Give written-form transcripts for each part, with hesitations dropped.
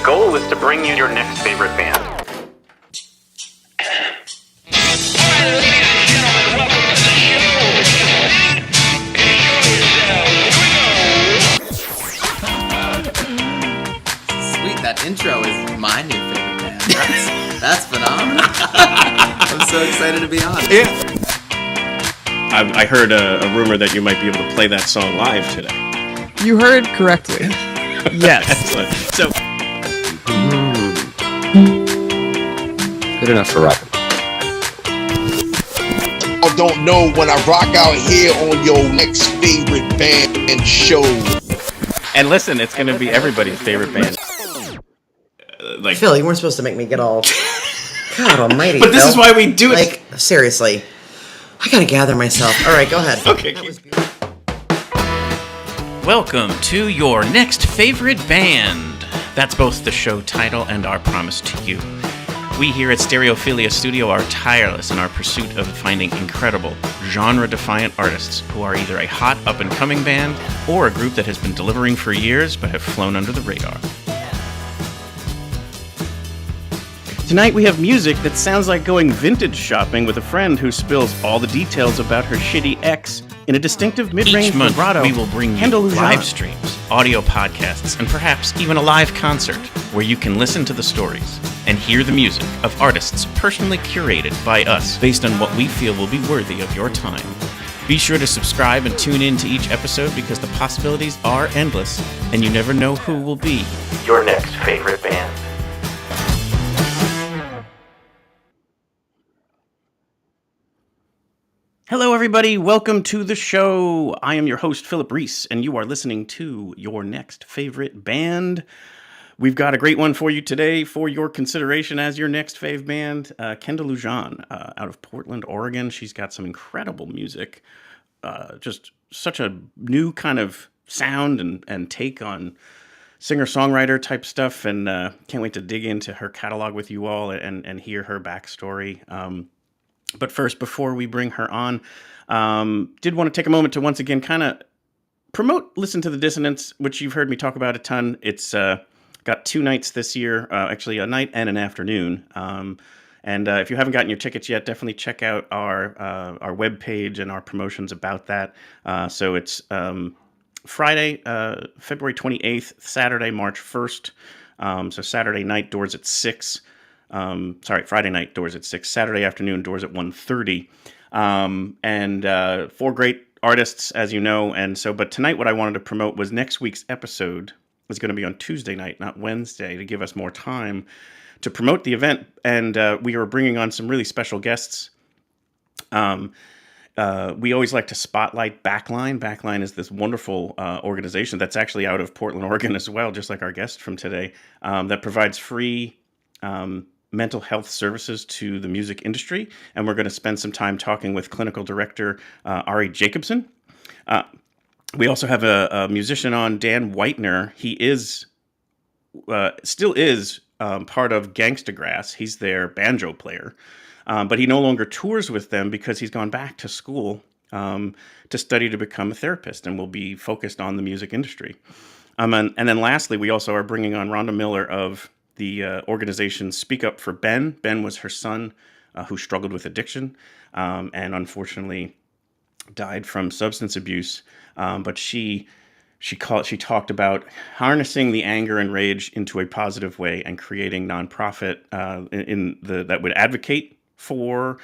goal is to bring you your next favorite band. Sweet, that intro is my new favorite band. That's phenomenal. I'm so excited to be on. Yeah. I heard a rumor that you might be able to play that song live today. You heard correctly. Yes. Excellent. So, good enough for rock. I don't know when I rock out here on your next favorite band show. and listen, it's going to be everybody's favorite band. Phil, you weren't supposed to make me get all... God almighty, But this Phil. is why we do it. Like, seriously. I gotta gather myself. All right, go ahead. Okay. Welcome to your next favorite band. That's both the show title and our promise to you. We here at Stereophilia Studio are tireless in our pursuit of finding incredible, genre-defiant artists who are either a hot up-and-coming band or a group that has been delivering for years but have flown under the radar. Tonight we have music that sounds like going vintage shopping with a friend who spills all the details about her shitty ex in a distinctive mid-range Each month, vibrato. we will bring you Kendall Lujan. live streams, audio podcasts, and perhaps even a live concert where you can listen to the stories and hear the music of artists personally curated by us based on what we feel will be worthy of your time. Be sure to subscribe and tune in to each episode because the possibilities are endless and you never know who will be Your next favorite band. Hello, everybody. Welcome to the show. I am your host, Philip Reese, and you are listening to your next favorite band. We've got a great one for you today for your consideration as your next fave band, Kendall Lujan, out of Portland, Oregon. She's got some incredible music, just such a new kind of sound and take on singer-songwriter type stuff, and can't wait to dig into her catalog with you all and hear her backstory. But first, before we bring her on, did want to take a moment to once again kind of promote Listen to the Dissonance, which you've heard me talk about a ton. It's got 2 nights this year, actually a night and an afternoon. And if you haven't gotten your tickets yet, definitely check out our webpage and our promotions about that. So it's Friday, February 28th, Saturday, March 1st. So Saturday night, doors at 6. Friday night, doors at 6. Saturday afternoon, doors at 1:30. And 4 great artists, as you know. And so, but tonight what I wanted to promote was next week's episode is going to be on Tuesday night, not Wednesday, to give us more time to promote the event. And we are bringing on some really special guests. We always like to spotlight Backline. Backline is this wonderful organization that's actually out of Portland, Oregon as well, just like our guest from today, that provides free mental health services to the music industry. And we're going to spend some time talking with clinical director Ari Jacobson. We also have a musician on, Dan Whitener. He is still is part of Gangsta Grass. He's their banjo player. But he no longer tours with them because he's gone back to school to study to become a therapist and will be focused on the music industry. And then lastly, we also are bringing on Rhonda Miller of the organization Speak Up for Ben. Ben was her son who struggled with addiction and unfortunately died from substance abuse. But she talked about harnessing the anger and rage into a positive way and creating nonprofit that would advocate for.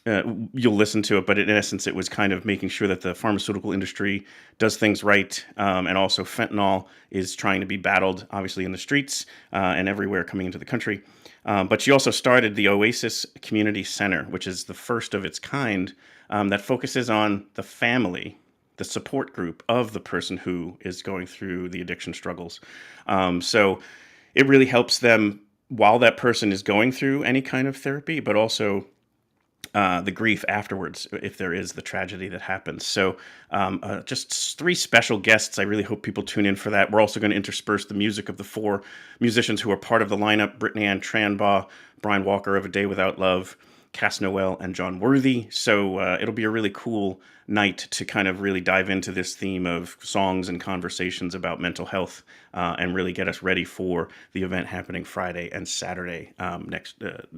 You'll listen to it, but in essence, it was kind of making sure that the pharmaceutical industry does things right, and also fentanyl is trying to be battled, obviously, in the streets and everywhere coming into the country. But she also started the Oasis Community Center, which is the first of its kind that focuses on the family, the support group of the person who is going through the addiction struggles. So it really helps them while that person is going through any kind of therapy, but also the grief afterwards, if there is the tragedy that happens. So just 3 special guests. I really hope people tune in for that. We're also going to intersperse the music of the 4 musicians who are part of the lineup: Brittany Ann Tranbaugh, Brian Walker of A Day Without Love, Cass Noel, and John Worthy. So it'll be a really cool night to kind of really dive into this theme of songs and conversations about mental health and really get us ready for the event happening Friday and Saturday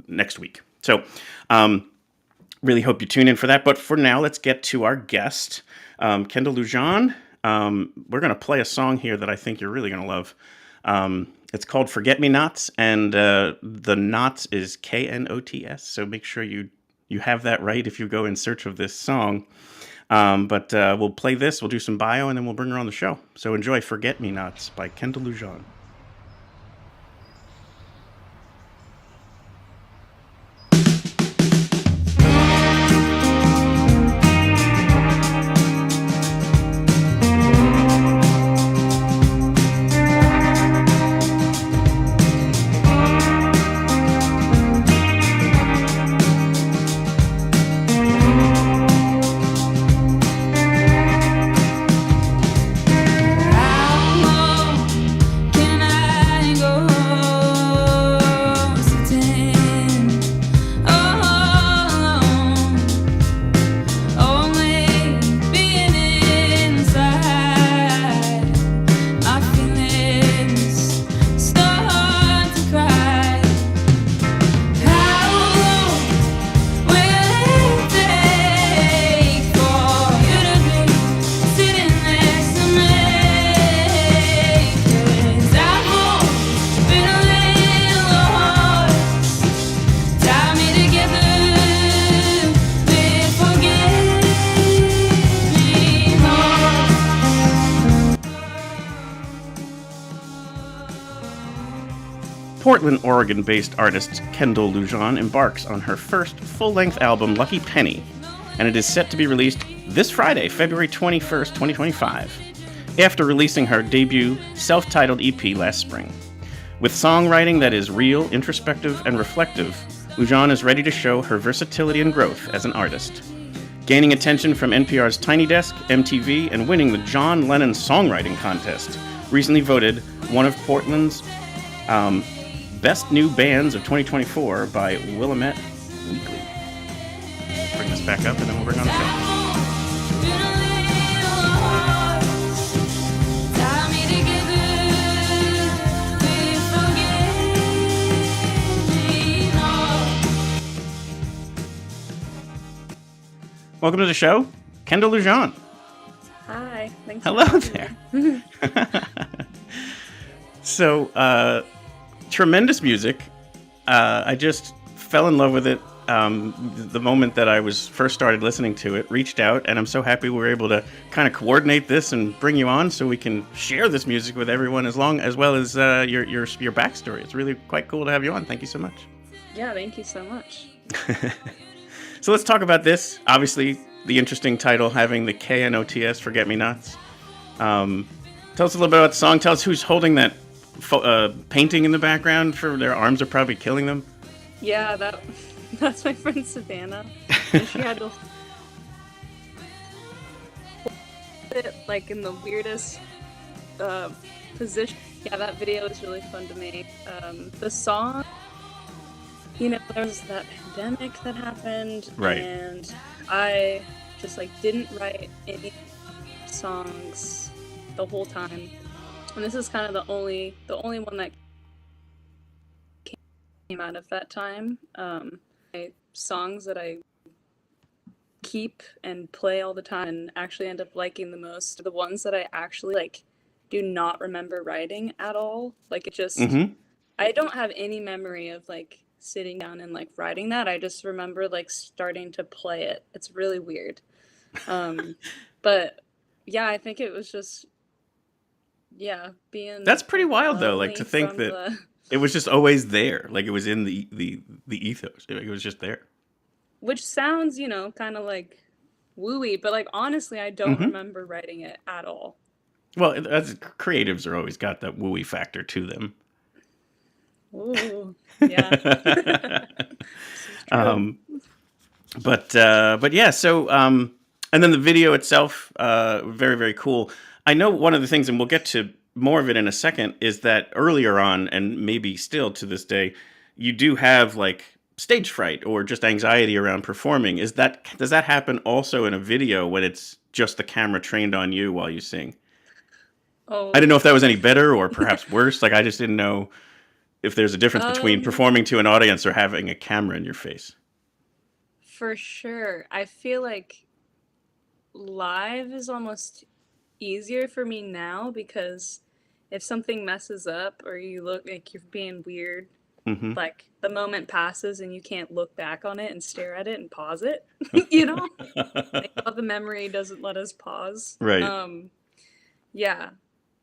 next week. So really hope you tune in for that. But for now, let's get to our guest, Kendall Lujan. We're going to play a song here that I think you're really going to love. It's called Forget Me Nots, and the knots is Knots, so make sure you have that right if you go in search of this song. But we'll play this, we'll do some bio, and then we'll bring her on the show. So enjoy Forget Me Nots by Kendall Lujan. Portland, Oregon-based artist Kendall Lujan embarks on her first full-length album, Lucky Penny, and it is set to be released this Friday, February 21st, 2025, after releasing her debut self-titled EP last spring. With songwriting that is real, introspective, and reflective, Lujan is ready to show her versatility and growth as an artist. Gaining attention from NPR's Tiny Desk, MTV, and winning the John Lennon Songwriting Contest, recently voted one of Portland's Best New Bands of 2024 by Willamette Weekly. Bring this back up and then we'll bring on the show. Welcome to the show, Kendall Lujan. Hi. Thanks. Hello there. So, tremendous music. I just fell in love with it the moment that I was first started listening to it, reached out, and I'm so happy we were able to kind of coordinate this and bring you on so we can share this music with everyone as well as your backstory. It's really quite cool to have you on. Thank you so much. Yeah, thank you so much. So let's talk about this. Obviously, the interesting title having the Knots, Forget Me Nots. Tell us a little bit about the song. Tell us who's holding that painting in the background. For their arms are probably killing them. Yeah, that's my friend Savannah. And she had to hold it like in the weirdest position. Yeah, that video is really fun to make. The song, there was that pandemic that happened, right? And I just didn't write any songs the whole time. And this is kind of the only one that came out of that time. Songs that I keep and play all the time and actually end up liking the most are the ones that I actually do not remember writing at all. It just I don't have any memory of sitting down and writing that. I just remember starting to play it. It's really weird. But yeah, I think it was just being that's pretty wild though, to think that it was just always there, it was in the ethos. It was just there, which sounds kind of wooey, but honestly I don't remember writing it at all. Well, as creatives are always got that wooey factor to them. Ooh, yeah. But yeah, so and then the video itself, very, very cool. I know one of the things, and we'll get to more of it in a second, is that earlier on, and maybe still to this day, you do have stage fright or just anxiety around performing. Does that happen also in a video when it's just the camera trained on you while you sing? Oh, I didn't know if that was any better or perhaps worse. Like, I just didn't know if there's a difference between performing to an audience or having a camera in your face. for sure. I feel like live is almost easier for me now because if something messes up or you look like you're being weird, Hmm. like the moment passes and you can't look back on it and stare at it and pause it, you know? Like, the memory doesn't let us pause. Right. Yeah.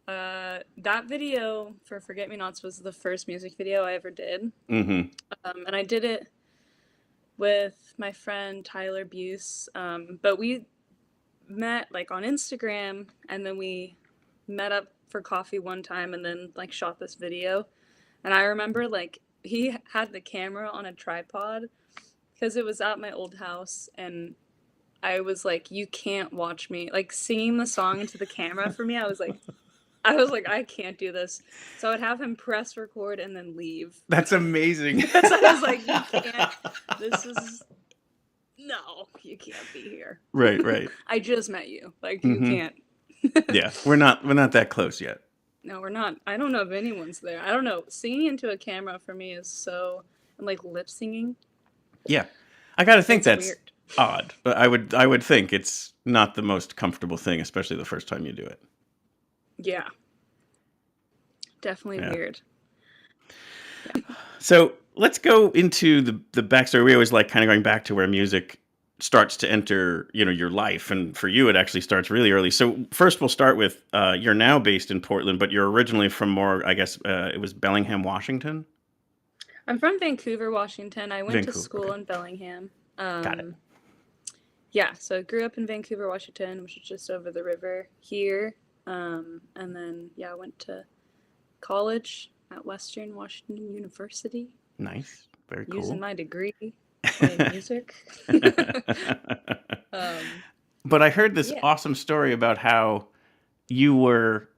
That video for Forget Me Nots was the first music video I ever did. Hmm. And I did it with my friend Tyler Buse. But we met like on Instagram and then we met up for coffee one time and then like shot this video. And I remember like he had the camera on a tripod because it was at my old house and I was like, you can't watch me. Like singing the song into the camera for me, I was like, I can't do this. So I'd have him press record and then leave. That's amazing. So I was like, you can't. No, you can't be here. Right. I just met you. Like, you can't. Yeah, we're not that close yet. No, we're not. I don't know if anyone's there. I don't know. Singing into a camera for me is so, and like lip singing. Yeah, I gotta think It's that's weird. odd, but I would think it's not the most comfortable thing, especially the first time you do it. Yeah. Definitely Yeah. weird. So let's go into the backstory. We always like kind of going back to where music starts to enter, your life, and for you, it actually starts really early. So first, we'll start with you're now based in Portland, but you're originally from more, I guess, it was Bellingham, Washington. I'm from Vancouver, Washington. I went to Vancouver, school okay. in Bellingham. Got it. Yeah, so I grew up in Vancouver, Washington, which is just over the river here. And then, I went to college at Western Washington University, Nice, very cool. using my degree playing music. But I heard this Yeah. awesome story about how you were,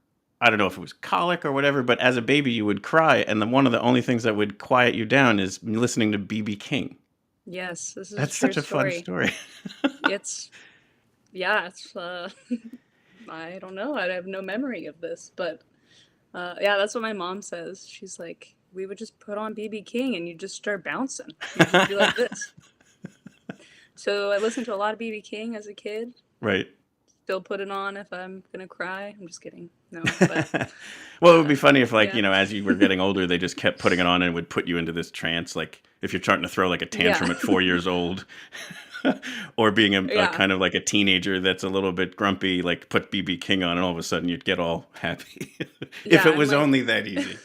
I don't know if it was colic or whatever, but as a baby you would cry, and one of the only things that would quiet you down is listening to B.B. King. Yes, this is That's a true such a fun story. It's I don't know. I have no memory of this, but that's what my mom says. She's like, we would just put on B.B. King and you just start bouncing. You'd just be like this. So I listened to a lot of B.B. King as a kid. Right. Still put it on if I'm gonna cry. I'm just kidding. No, but Well, it would be funny if, like, yeah. as you were getting older, they just kept putting it on and it would put you into this trance. Like, if you're starting to throw like a tantrum Yeah. at 4 years old, or being a Yeah. kind of like a teenager that's a little bit grumpy, like put BB King on, and all of a sudden you'd get all happy. If Yeah, it I'm was like- only that easy.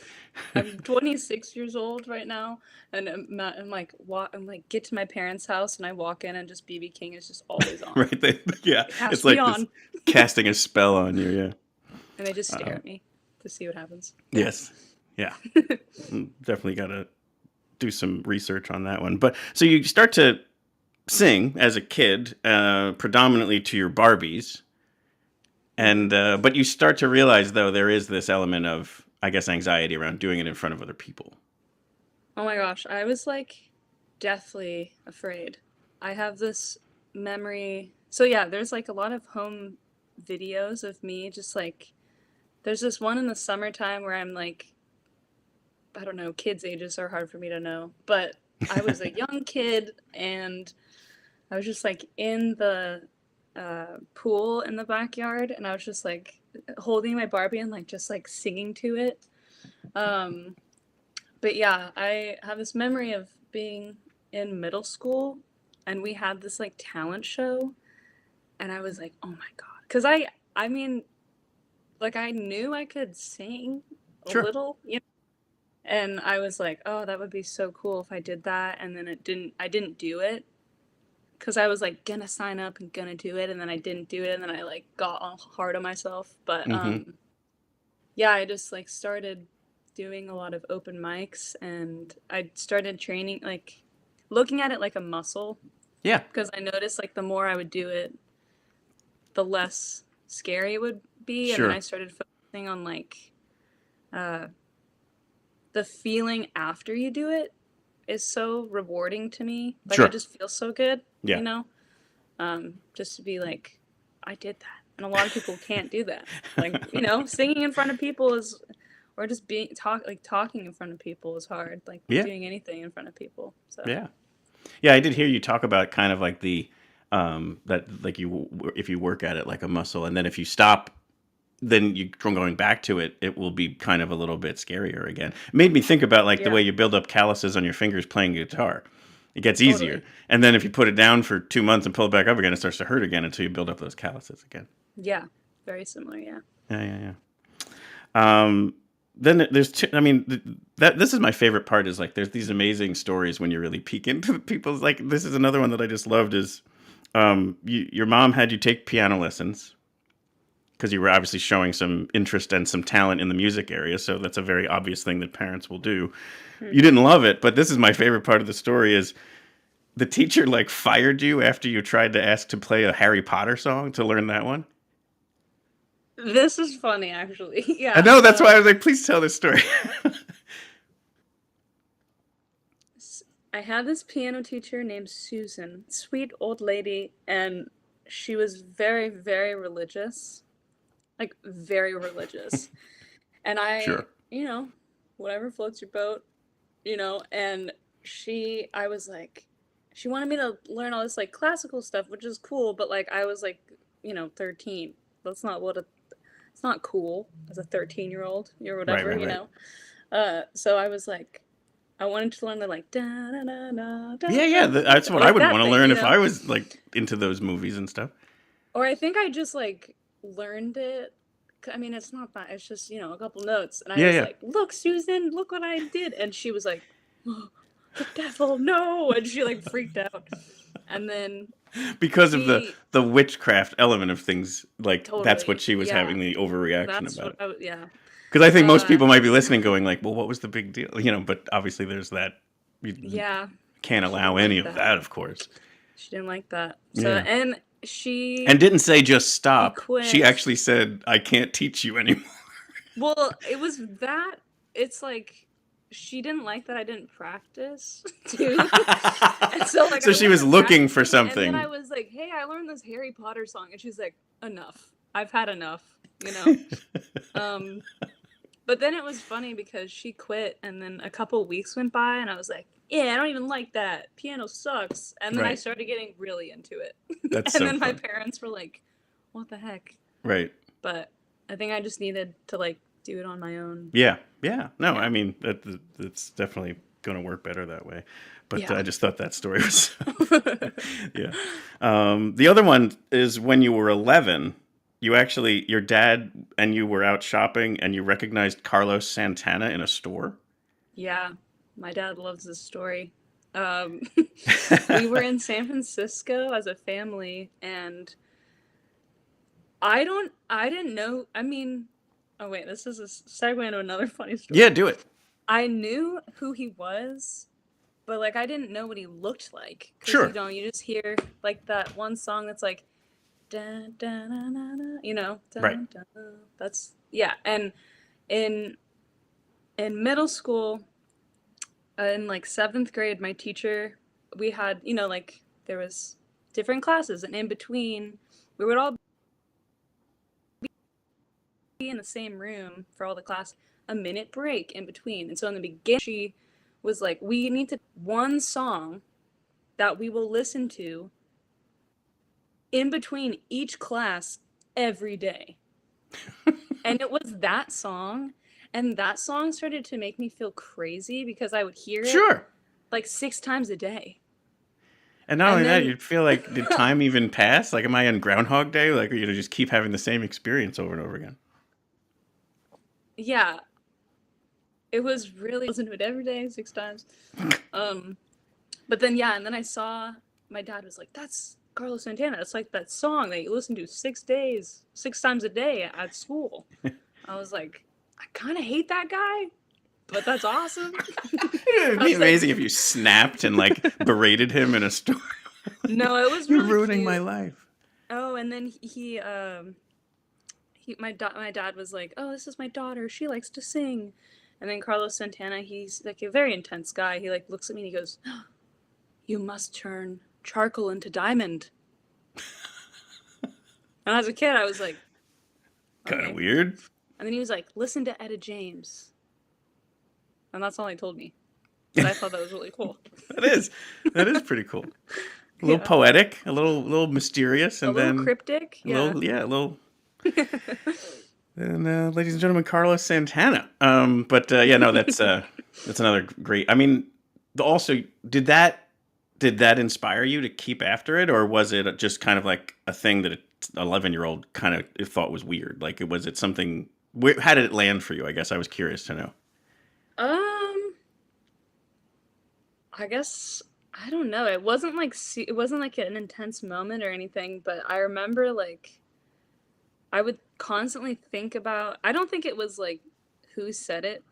I'm 26 years old right now, and I'm like get to my parents' house and I walk in and just B.B. King is just always on. Right? Yeah. has It's to be like this on. casting a spell on you. Yeah. And they just stare at me to see what happens. Yes. Yeah. Definitely got to do some research on that one. But so you start to sing as a kid, predominantly to your Barbies. And but you start to realize, though, there is this element of, I guess, anxiety around doing it in front of other people. Oh my gosh, I was like deathly afraid. I have this memory. So yeah, there's like a lot of home videos of me just like there's this one in the summertime where I'm like, I don't know, kids' ages are hard for me to know, but I was a young kid and I was just like in the pool in the backyard and I was just like holding my Barbie and like just like singing to it. But yeah, I have this memory of being in middle school and we had this like talent show and I was like, oh my God. Because I mean, like I knew I could sing a Sure. little, and I was like, oh, that would be so cool if I did that. And then I didn't do it because I was like gonna sign up and gonna do it. And then I didn't do it. And then I like got all hard on myself. But yeah, I just like started doing a lot of open mics and I started training, like looking at it like a muscle Yeah. because I noticed like the more I would do it, the less scary it would be. Sure. And then I started focusing on like the feeling after you do it is so rewarding to me. Like, Sure. I just feel so good, Yeah. you know? Just to be like, I did that. And a lot of people can't do that. Like, you know, singing in front of people is, or just talking in front of people is hard. Like, Yeah. doing anything in front of people. So Yeah. Yeah, I did hear you talk about kind of like the that like if you work at it like a muscle, and then if you stop, then you from going back to it, it will be kind of a little bit scarier again. It made me think about like the Yeah. way you build up calluses on your fingers playing guitar. It gets easier, Totally. and then if you put it down for 2 months and pull it back up again, it starts to hurt again until you build up those calluses again. yeah, very similar. Yeah. Yeah. Then there's two, I mean, this is my favorite part is like there's these amazing stories when you really peek into the people's, like this is another one that I just loved is your mom had you take piano lessons because you were obviously showing some interest and some talent in the music area, so that's a very obvious thing that parents will do. You didn't love it, but this is my favorite part of the story is the teacher like fired you after you tried to ask to play a Harry Potter song to learn that one. This is funny, actually. Yeah. I know, that's why I was like, please tell this story. I had this piano teacher named Susan, sweet old lady, and she was very, very religious. Like, very religious. And I, Sure. you know, whatever floats your boat, you know, and I was like, she wanted me to learn all this, like, classical stuff, which is cool, but, like, I was, like, you know, 13. That's not it's not cool as a 13-year-old or whatever, Right. you know? So I was like, I wanted to learn the like da da da da da. Yeah, that's what Like I would that want to thing, learn you if know? I was like into those movies and stuff. Or I think I just like learned it. I mean, it's not that. It's just, you know, a couple notes, and I was Yeah. like, "Look, Susan, look what I did," and she was like, "Oh, the devil, no!" and she like freaked out, and then Because of she the witchcraft element of things, like that's totally, what she was yeah, having the overreaction that's about. what yeah. Because I think most Uh, people might be listening, going like, "Well, what was the big deal?" You know, but obviously there's that. You Yeah, can't she allow didn't any like of that. that, of course. She didn't like that. So Yeah. and she And didn't say just stop. quit. She actually said, "I can't teach you anymore." Well, it was that. It's like she didn't like that I didn't practice too, and so like So I she was wasn't looking for practicing, something. And then I was like, "Hey, I learned this Harry Potter song," and she's like, "Enough. I've had enough." You know. But then it was funny because she quit, and then a couple weeks went by, and I was like, "Yeah, I don't even like that. Piano sucks." And then I Right. started getting really into it, That's and so then my fun. parents were like, "What the heck?" Right. But I think I just needed to like do it on my own. Yeah. No, Yeah. I mean that's definitely going to work better that way. But Yeah. I just thought that story was yeah. The other one is when you were 11, your dad and you were out shopping and you recognized Carlos Santana in a store. Yeah, my dad loves this story. We were in San Francisco as a family, and I didn't know. I mean, oh wait, this is a segue into another funny story. Yeah, do it. I knew who he was, but like I didn't know what he looked like. 'Cause, Sure. you know, you just hear like that one song that's like, da, da, da, da, da, you know, da, Right. da, that's yeah. And in middle school, in like 7th grade, my teacher, we had, you know, like there was different classes, and in between, we would all be in the same room for all the class, a minute break in between. And so in the beginning, she was like, "We need to one song that we will listen to in between each class every day." And it was that song. And that song started to make me feel crazy because I would hear it Sure. like 6 times a day. And not And only that, then- you'd feel like, did time even pass? Like, am I on Groundhog Day? Like, you know, just keep having the same experience over and over again. Yeah. It was really listen to it every day, 6 times. But then yeah, and then I saw my dad was like, "That's Carlos Santana. It's like that song that you listen to 6 times a day at school." I was like, I kind of hate that guy, but that's awesome. It'd be amazing if you snapped and like berated him in a store. No, it was You're really ruining cute. my life. Oh, and then my dad was like, "Oh, this is my daughter. She likes to sing," And then Carlos Santana, he's like a very intense guy. He like looks at me and he goes, "You must turn charcoal into diamond." And as a kid, I was like, Kind of okay. weird. And then he was like, "Listen to Etta James." And that's all he told me. But I thought that was really cool. That is pretty cool. A little poetic, a little mysterious, and a little then cryptic. a little. And ladies and gentlemen, Carlos Santana. That's another great. I mean, also, did that inspire you to keep after it, or was it just kind of like a thing that an 11-year-old kind of thought was weird? Like, was it something? How did it land for you? I guess I was curious to know. I guess I don't know. It wasn't like an intense moment or anything, but I remember like I would constantly think about. I don't think it was like who said it,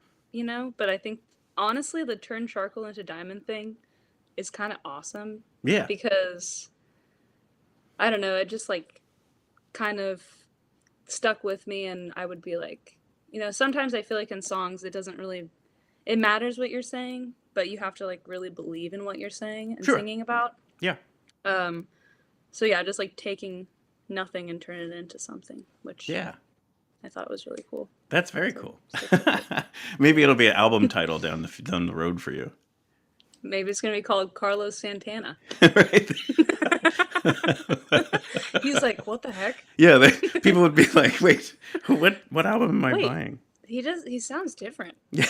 but I think honestly the turn charcoal into diamond thing is kind of awesome. Yeah. Because I don't know, it just like kind of stuck with me, and I would be like, sometimes I feel like in songs it matters what you're saying, but you have to like really believe in what you're saying and Sure. singing about. Yeah. So yeah, just like taking nothing and turning it into something, which Yeah. I thought was really cool. That's very cool. Maybe it'll be an album title down the road for you. Maybe it's gonna be called Carlos Santana. Right? He's like, what the heck? Yeah, people would be like, "Wait, what album am I Wait. buying?" He sounds different. Yeah,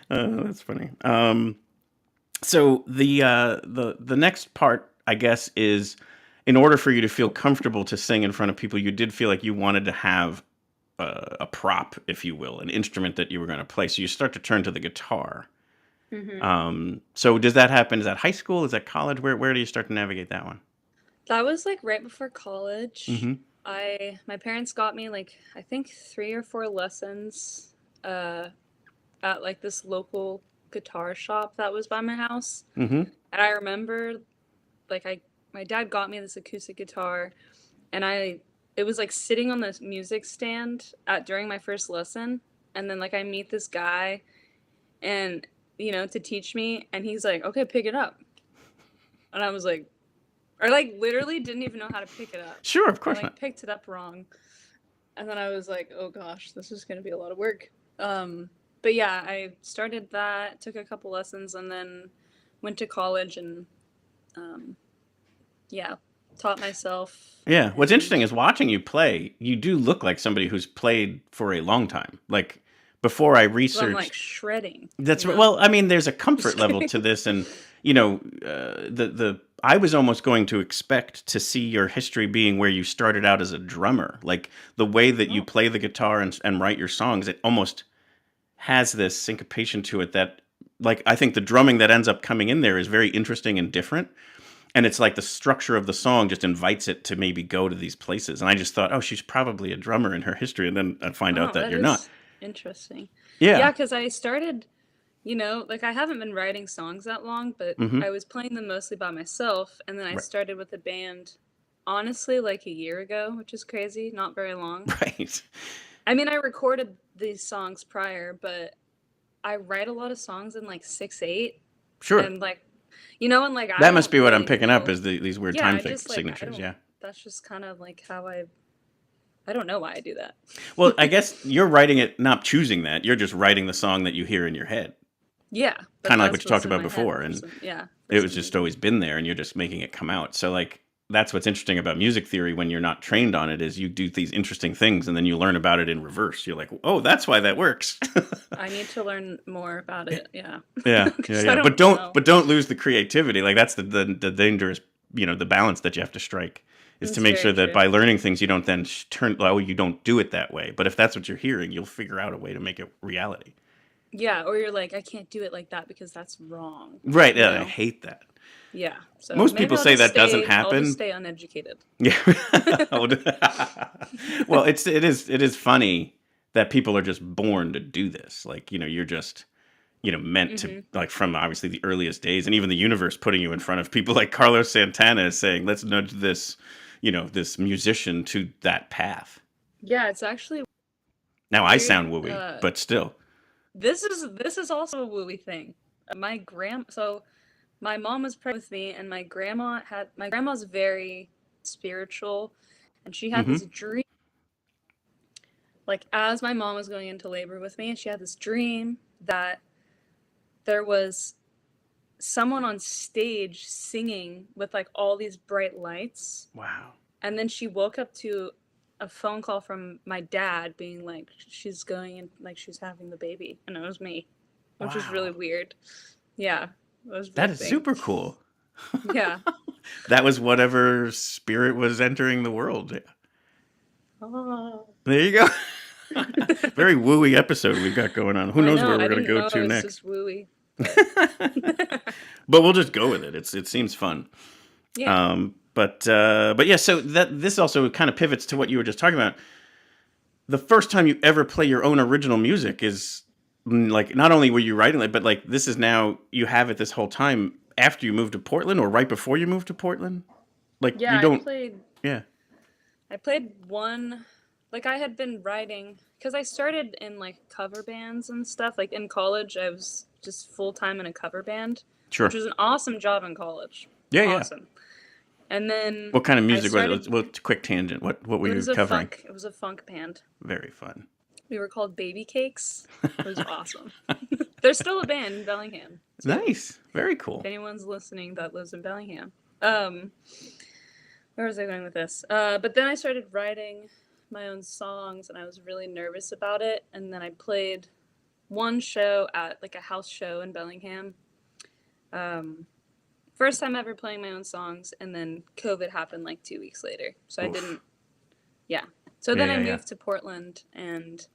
that's funny. So the next part, I guess, is in order for you to feel comfortable to sing in front of people, you did feel like you wanted to have a prop, if you will, an instrument that you were going to play. So you start to turn to the guitar. Mm-hmm. So does that happen? Is that high school? Is that college? Where do you start to navigate that one? That was like right before college. Mm-hmm. My parents got me like I think 3 or 4 lessons at like this local guitar shop that was by my house. Mm-hmm. And I remember like my dad got me this acoustic guitar, and it was like sitting on this music stand during my first lesson, and then like I meet this guy and to teach me, and he's like, "Okay, pick it up." And I was like, or like literally didn't even know how to pick it up. Sure, of course I not. picked it up wrong. And then I was like, oh gosh, this is going to be a lot of work. But yeah, I started that, took a couple lessons, and then went to college and taught myself. Yeah. What's interesting is watching you play, you do look like somebody who's played for a long time. Like before I researched. So I'm like shredding. That's right. Well, I mean, there's a comfort level to this, and I was almost going to expect to see your history being where you started out as a drummer, like the way that you play the guitar and write your songs. It almost has this syncopation to it that, like, I think the drumming that ends up coming in there is very interesting and different. And it's like the structure of the song just invites it to maybe go to these places. And I just thought, oh, she's probably a drummer in her history, and then I'd find out that you're not. Interesting. Yeah. Yeah, because I started. Like I haven't been writing songs that long, but Mhm. I was playing them mostly by myself. And then I Right. started with a band, honestly, like a year ago, which is crazy. Not very long. Right. I mean, I recorded these songs prior, but I write a lot of songs in like 6/8. Sure. And like, and like I That must don't be what I'm really picking up know. is these weird Yeah, time I just, like, I signatures. don't- Yeah. That's just kind of like how I don't know why I do that. Well, I guess you're writing it, not choosing that. You're just writing the song that you hear in your head. Yeah. but Kinda like that's what you talked what's in about my head before, for and some- yeah. It was just always been there, and you're just making it come out. So, like, that's what's interesting about music theory when you're not trained on it is you do these interesting things, and then you learn about it in reverse. You're like, oh, that's why that works. I need to learn more about it. Yeah. Yeah, 'Cause yeah. I But don't know. don't lose the creativity. Like that's the dangerous, the balance that you have to strike is to That's make very sure that true. by learning things you don't then you don't do it that way. But if that's what you're hearing, you'll figure out a way to make it reality. Yeah, or you're like, I can't do it like that because that's wrong. Right? You Yeah, I know? hate that. Yeah. So Most maybe people I'll say just that doesn't I'll happen. just stay uneducated. Yeah. Well, it is funny that people are just born to do this. Like, you're just, meant to, like, from obviously the earliest days, and even the universe putting you in front of people like Carlos Santana is saying, let's nudge this, this musician to that path. Yeah, it's actually Now I sound wooey, but still. This is also a wooey thing. So my mom was pregnant with me, and my grandma's very spiritual, and she had this dream. Like, as my mom was going into labor with me, she had this dream that there was someone on stage singing with like all these bright lights. Wow. And then she woke up to a phone call from my dad being like, she's going in, like she's having the baby, and it was me, which was really weird. Yeah, that is super cool. Yeah. That was whatever spirit was entering the world. Oh. There you go. Very wooey episode we've got going on. Who knows where we're going to go to next? Just wooey. But we'll just go with it. It seems fun. Yeah. But yeah. So this also kind of pivots to what you were just talking about. The first time you ever play your own original music is like, not only were you writing it, but like this is now you have it this whole time after you moved to Portland or right before you moved to Portland. Like yeah, you don't. I played one. Like, I had been writing, because I started in, like, cover bands and stuff. Like, in college, I was just full-time in a cover band. Sure. Which was an awesome job in college. Yeah, awesome. And then... What kind of music was it? Well, quick tangent. What were you covering? It was a funk band. Very fun. We were called Baby Cakes. It was awesome. There's still a band in Bellingham. So nice. Very cool. If anyone's listening that lives in Bellingham. Where was I going with this? But then I started writing my own songs, and I was really nervous about it. And then I played one show at like a house show in Bellingham. First time ever playing my own songs, and then COVID happened like 2 weeks later. So I didn't. Yeah. So then I moved to Portland and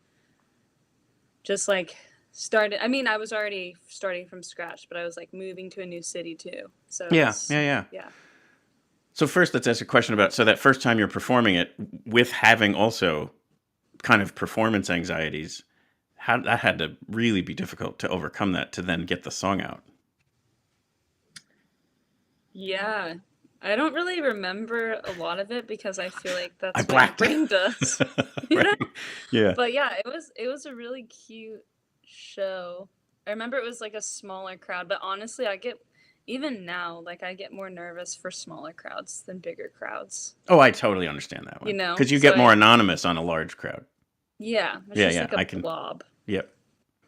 just like started. I mean, I was already starting from scratch, but I was like moving to a new city too. So yeah. So first, let's ask a question about, so that first time you're performing it with having also kind of performance anxieties, how that had to really be difficult to overcome that to then get the song out. Yeah. I don't really remember a lot of it because I feel like that's what blacked my brain does. You know? Yeah. But yeah, it was a really cute show. I remember it was like a smaller crowd, but honestly, even now, like, I get more nervous for smaller crowds than bigger crowds. Oh, I totally understand that one. You know? Because you get more anonymous on a large crowd. Yeah. It's just like a blob. Yep.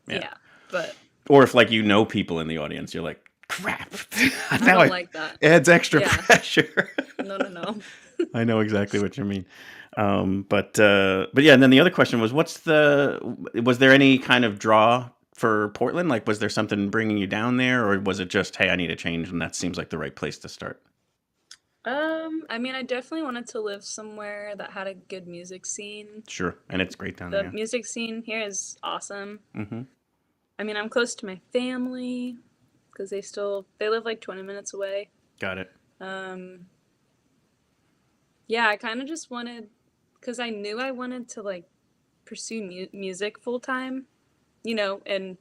Yeah. But... Or if, like, you know people in the audience, you're like, crap. I don't like that. Adds extra pressure. No. I know exactly what you mean. But yeah, and then the other question was, was there any kind of draw for Portland? Like, was there something bringing you down there, or was it just, hey, I need a change, and that seems like the right place to start? I mean, I definitely wanted to live somewhere that had a good music scene. Sure, and it's great down there. The music scene here is awesome. Mm-hmm. I mean, I'm close to my family because they live like 20 minutes away. Got it. Yeah, I kind of just wanted, because I knew I wanted to like pursue music full time. You know, and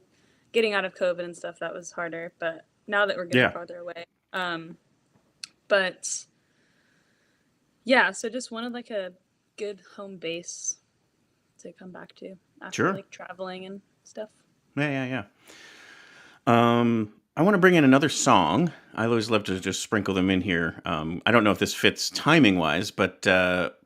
getting out of COVID and stuff, that was harder. But now that we're getting farther away. But yeah, so just wanted like a good home base to come back to after like traveling and stuff. Yeah. I want to bring in another song. I always love to just sprinkle them in here. I don't know if this fits timing wise, but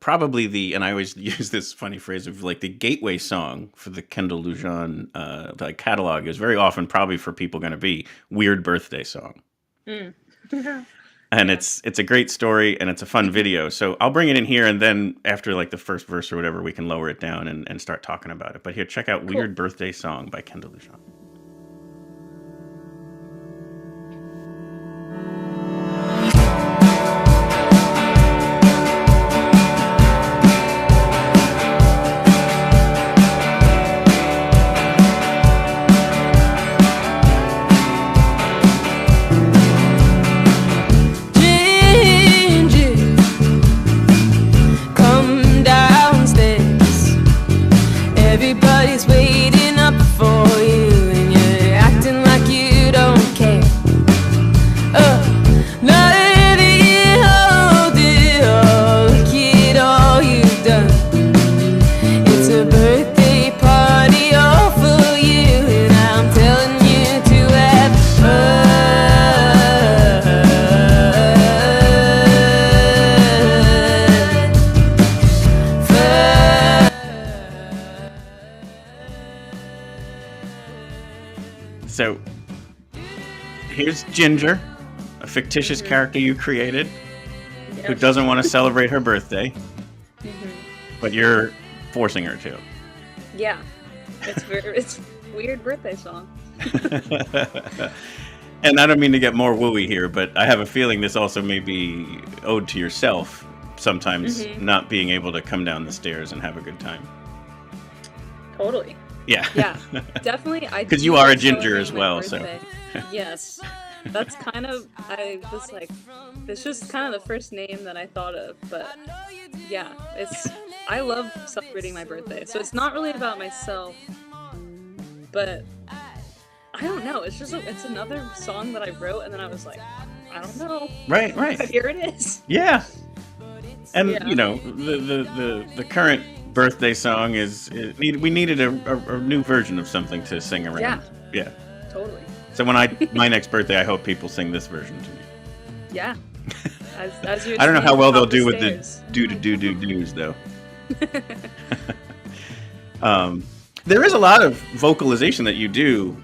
probably and I always use this funny phrase of like the gateway song for the Kendall Lujan like catalog is very often probably for people going to be Weird Birthday Song. And it's a great story and it's a fun video. So I'll bring it in here, and then after like the first verse or whatever, we can lower it down and start talking about it. But here, check out Weird Birthday Song by Kendall Lujan. Everybody's waiting up for you. here's Ginger, a fictitious character you created who Yep. doesn't want to celebrate her birthday, Mhm. but you're forcing her to. Yeah, it's a weird birthday song. And I don't mean to get more wooey here, but I have a feeling this also may be ode to yourself, sometimes not being able to come down the stairs and have a good time. Totally. Yeah. Yeah, definitely. 'Cause do you are a like ginger as celebrating my well, so. birthday. Yes, that's kind of. I was like, it's just kind of the first name that I thought of, but yeah, I love celebrating my birthday, so it's not really about myself, but I don't know. It's another song that I wrote, and then I was like, I don't know. Right. But here it is. Yeah. And Yeah. you know, the current birthday song is we needed a new version of something to sing around. Yeah. Totally. So when my next birthday, I hope people sing this version to me. Yeah. As you're I don't know how singing well they'll up do with stairs. the do's though. There is a lot of vocalization that you do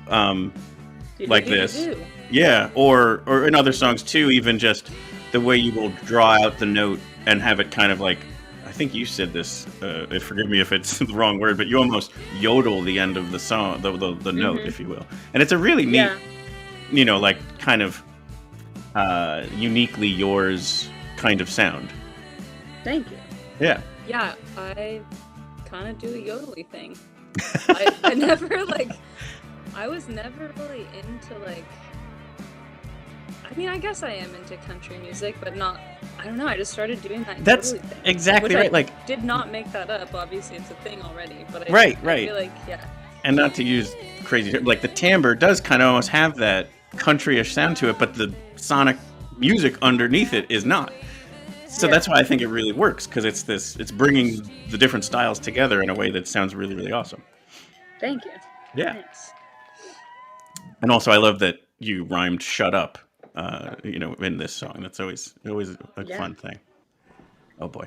like this. Do. Yeah, or in other songs too, even just the way you will draw out the note and have it kind of like, I think you said this, forgive me if it's the wrong word, but you almost yodel the end of the song, the note, if you will. And it's a really neat, you know, like kind of uniquely yours kind of sound. Thank you. Yeah. Yeah, I kind of do a yodely thing. I never I was never really into I mean, I guess I am into country music, but not, I don't know, I just started doing that That's yodely thing. exactly Which right. I Like, did not make that up, obviously it's a thing already, but I Right. feel like, yeah. and not to use crazy, like the timbre does kind of almost have that country-ish sound to it, but the sonic music underneath it is not. So that's why I think it really works, because it's bringing the different styles together in a way that sounds really, really awesome. Thank you. Yeah. Thanks. And also, I love that you rhymed "shut up," you know, in this song. That's always a fun thing. Oh boy.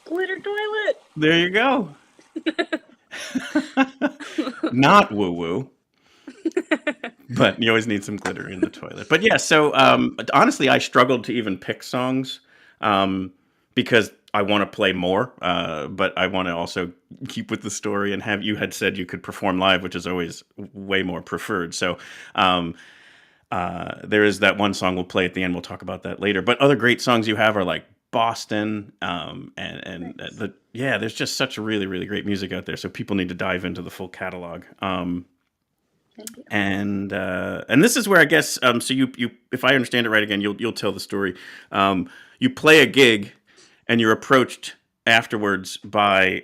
Glitter toilet! There you go. Not woo woo. But you always need some glitter in the toilet. But yeah, so honestly, I struggled to even pick songs because I want to play more, but I want to also keep with the story and have, you had said you could perform live, which is always way more preferred. So there is that one song we'll play at the end. We'll talk about that later. But other great songs you have are like Boston, there's just such really, really great music out there. So people need to dive into the full catalog. Thank you. And this is where I guess so you if I understand it right again, you'll tell the story. You play a gig and you're approached afterwards by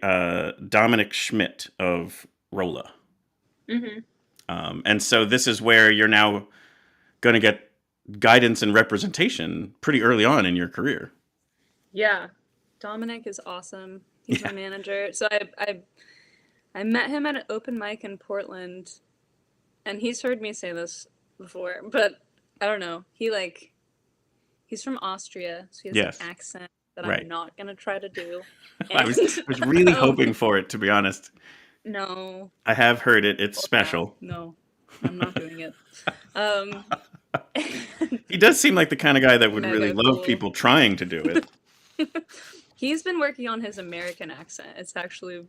Dominic Schmidt of Rola. And so this is where you're now going to get guidance and representation pretty early on in your career. Yeah, Dominic is awesome. He's my manager. So I met him at an open mic in Portland, and he's heard me say this before, but I don't know. He's from Austria, so he has an accent that I'm not gonna try to do. I was really hoping for it, to be honest. No. I have heard it. It's special. No, I'm not doing it. He does seem like the kind of guy that would Mega really love cool. people trying to do it. He's been working on his American accent. It's actually,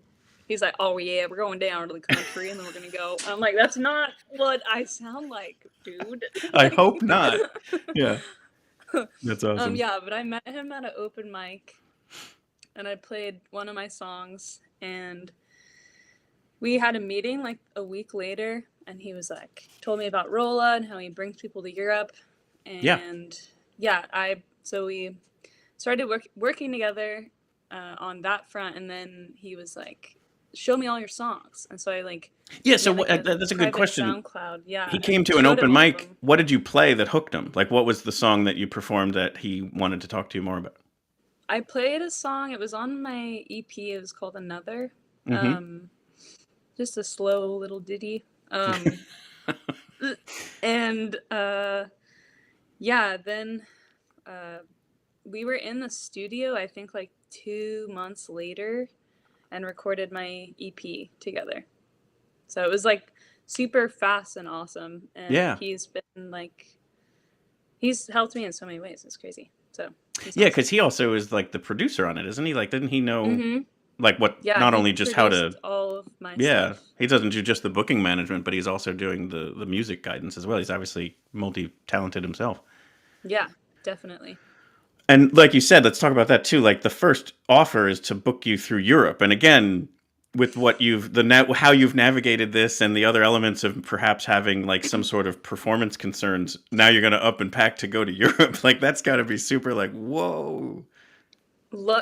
he's like, oh yeah, we're going down to the country and then we're gonna go. And I'm like, that's not what I sound like, dude. I hope not. Yeah. That's awesome. Yeah, but I met him at an open mic and I played one of my songs and we had a meeting like a week later and he was like, told me about Rola and how he brings people to Europe. And so we started working together on that front, and then he was like, show me all your songs. And so I that's a good question. SoundCloud, yeah. He came to an open mic. What did you play that hooked him? Like, what was the song that you performed that he wanted to talk to you more about? I played a song. It was on my EP. It was called Another. Just a slow little ditty. And then we were in the studio, I think like 2 months later, and recorded my EP together. So it was like super fast and awesome. And Yeah. he's been like, he's helped me in so many ways. It's crazy. So he's Yeah, awesome. because he also is like the producer on it, isn't he? Like, didn't he know Mhm. like what? Yeah, not he only just how to. produced all of my Yeah, stuff. he doesn't do just the booking management, but he's also doing the music guidance as well. He's obviously multi-talented himself. Yeah, definitely. And like you said, let's talk about that too. Like the first offer is to book you through Europe, and again, with what how you've navigated this and the other elements of perhaps having like some sort of performance concerns, now you're going to up and pack to go to Europe. Like that's got to be super like, whoa.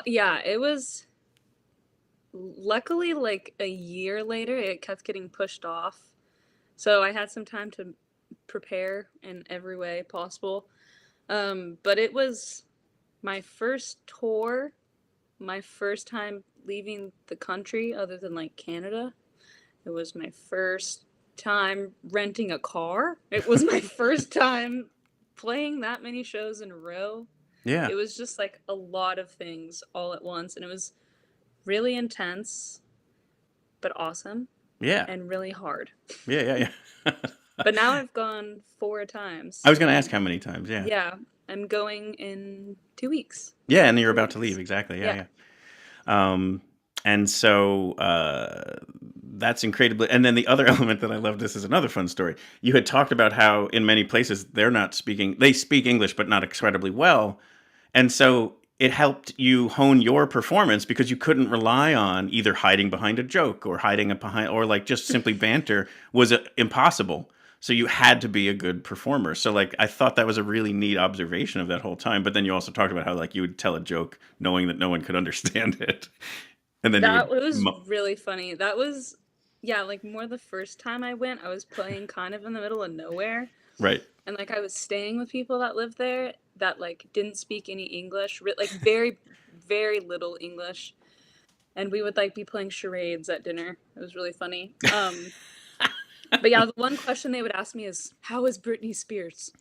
Yeah, it was luckily like a year later it kept getting pushed off. So I had some time to prepare in every way possible. But it was my first tour, my first time leaving the country other than like Canada. It was my first time renting a car. It was my first time playing that many shows in a row. Yeah. It was just like a lot of things all at once, and it was really intense, but awesome. Yeah. And really hard. Yeah. But now I've gone 4 times. I was going to ask how many times. Yeah. Yeah, I'm going in 2 weeks. Yeah, and you're about to leave. Exactly. Yeah. And so that's incredibly. And then the other element that I love, this is another fun story. You had talked about how in many places they speak English, but not incredibly well. And so it helped you hone your performance because you couldn't rely on either hiding behind a joke or or like just simply banter was impossible. So you had to be a good performer. So like I thought that was a really neat observation of that whole time. But then you also talked about how like you would tell a joke knowing that no one could understand it. And then That was really funny. That was, yeah, like more the first time I went, I was playing kind of in the middle of nowhere. Right. And like I was staying with people that lived there that like didn't speak any English, like very, very little English. And we would like be playing charades at dinner. It was really funny. But yeah, the one question they would ask me is, how is Britney Spears?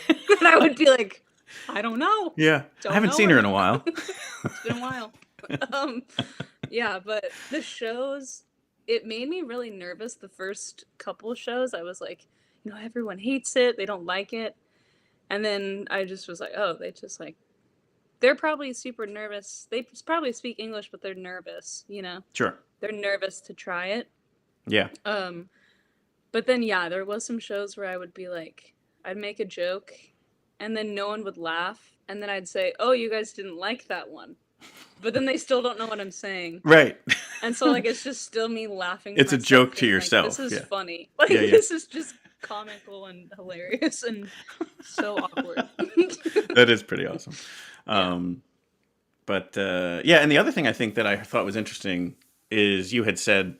And I would be like, I don't know. Yeah. I haven't seen her in a while. It's been a while. Yeah, but the shows, it made me really nervous. The first couple of shows, I was like, everyone hates it. They don't like it. And then I just was like, oh, they just like, they're probably super nervous. They probably speak English, but they're nervous, Sure. They're nervous to try it. Yeah. But then, yeah, there was some shows where I would be like, I'd make a joke and then no one would laugh. And then I'd say, oh, you guys didn't like that one. But then they still don't know what I'm saying. Right. And so, like, it's just still me laughing. It's a myself, joke to being like, yourself. this is Yeah. funny. Like, Yeah. this is just comical and hilarious and so awkward. That is pretty awesome. And the other thing I think that I thought was interesting is you had said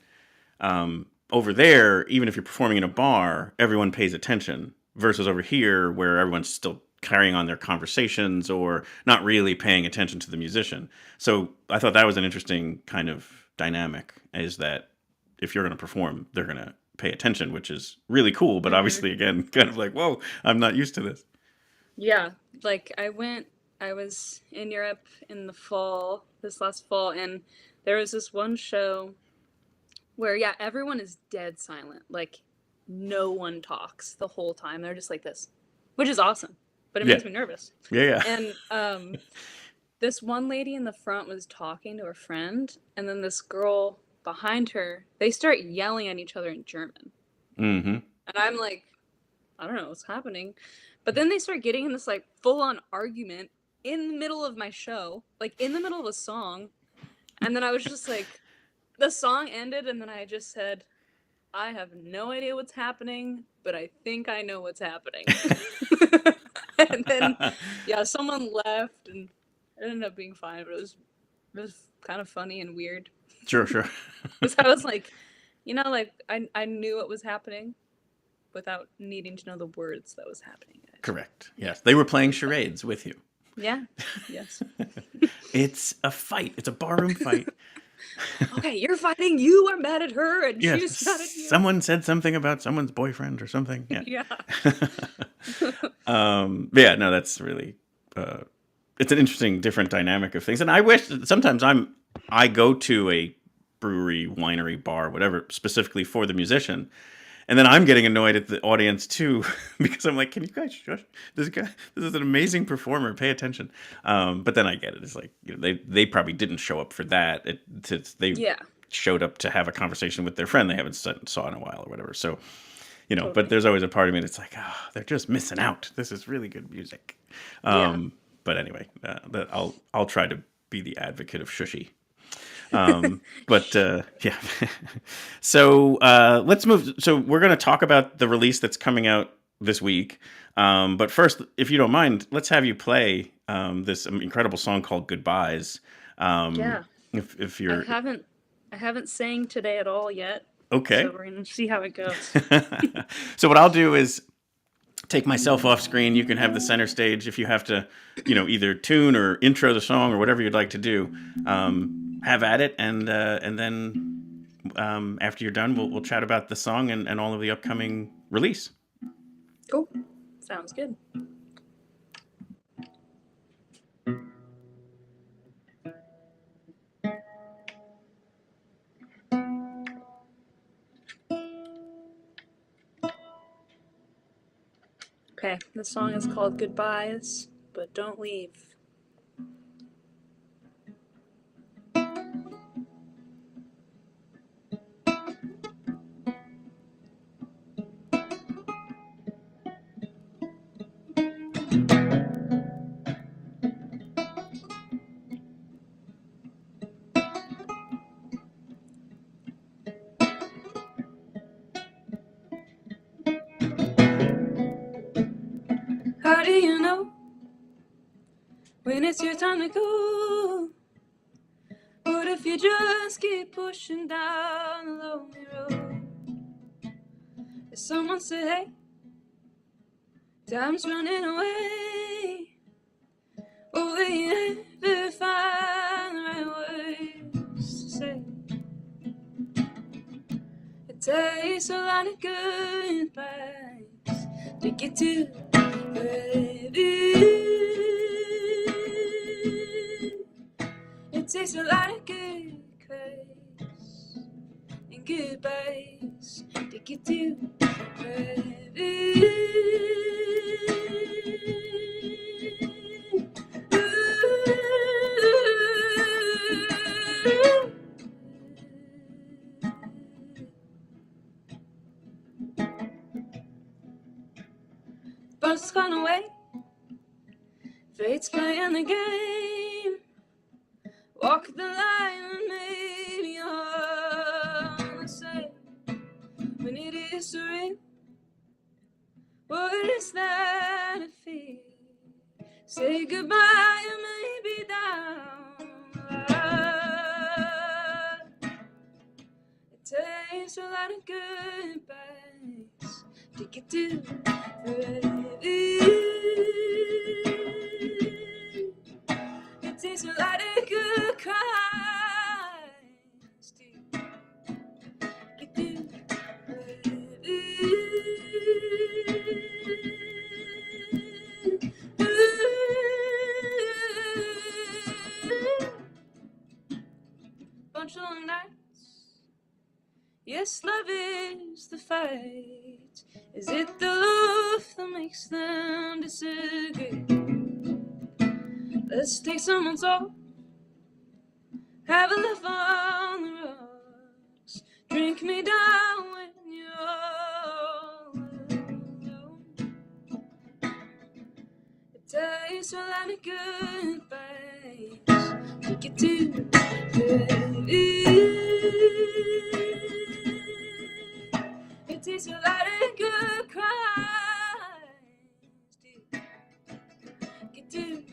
over there, even if you're performing in a bar, everyone pays attention versus over here where everyone's still carrying on their conversations or not really paying attention to the musician. So I thought that was an interesting kind of dynamic, is that if you're going to perform, they're going to pay attention, which is really cool. But obviously, again, kind of like, whoa, I'm not used to this. Yeah, like I was in Europe in this last fall, and there was this one show where, yeah, everyone is dead silent. Like, no one talks the whole time. They're just like this, which is awesome, but it makes me nervous. Yeah. And this one lady in the front was talking to her friend, and then this girl behind her, they start yelling at each other in German. Mm-hmm. And I'm like, I don't know what's happening. But then they start getting in this like full-on argument in the middle of my show, like in the middle of a song. And then I was just like, the song ended, and then I just said, I have no idea what's happening, but I think I know what's happening. And then, yeah, someone left, and it ended up being fine, but it was kind of funny and weird. Sure. Because I was like, like I knew what was happening without needing to know the words that was happening. Correct. Yes. They were playing charades with you. Yeah. Yes. It's a fight. It's a barroom fight. Okay, you're fighting. You are mad at her, and Yes. she's mad at you. Someone said something about someone's boyfriend or something. Yeah. Yeah. Yeah, no, that's really, it's an interesting, different dynamic of things. And I wish sometimes I go to a brewery, winery, bar, whatever, specifically for the musician. And then I'm getting annoyed at the audience too, because I'm like, can you guys shush? This is an amazing performer. Pay attention. But then I get it. It's like, you know, they probably didn't show up for that. They showed up to have a conversation with their friend they haven't saw in a while or whatever. So, you know, but there's always a part of me that's like, they're just missing out. This is really good music. But anyway, I'll try to be the advocate of shushy. But yeah. So let's move. So we're going to talk about the release that's coming out this week. But first, if you don't mind, let's have you play this incredible song called "Goodbyes." If you're, I haven't sang today at all yet. Okay. So we're gonna see how it goes. So what I'll do is take myself off screen. You can have the center stage if you have to, you know, either tune or intro the song or whatever you'd like to do. Have at it, and then after you're done, we'll chat about the song and all of the upcoming release. Cool. Sounds good. Okay, the song is called Goodbyes, but Don't Leave. How do you know when it's your time to go? What if you just keep pushing down the lonely road? If someone said, hey, time's running away, will they ever find the right words to say? It takes a lot of goodbyes to get to it takes a lot of good cries and goodbyes to get to but it's gone away. Fate's playing the game. Walk the line and maybe you're the same. When it is surreal, what is that I feel? Say goodbye and maybe down. It takes a lot of goodbyes to get to it takes a lot of good cries to get to bunch of long nights. Yes, love is the fight. Is it the love that makes them disagree? Let's take someone's soul, have a laugh on the rocks, drink me down when you're all alone. It takes a lot of goodbyes to get to it takes a lot of good cries to get to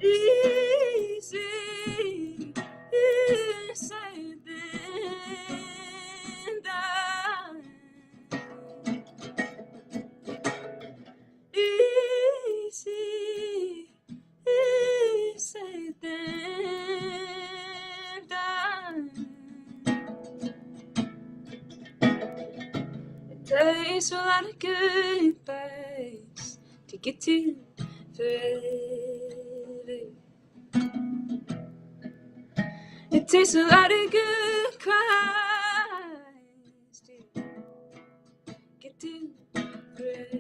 easy, easy than that. Easy, easy than that. It takes a lot of good vibes to get to forever. It takes a lot of good cries to get to forever.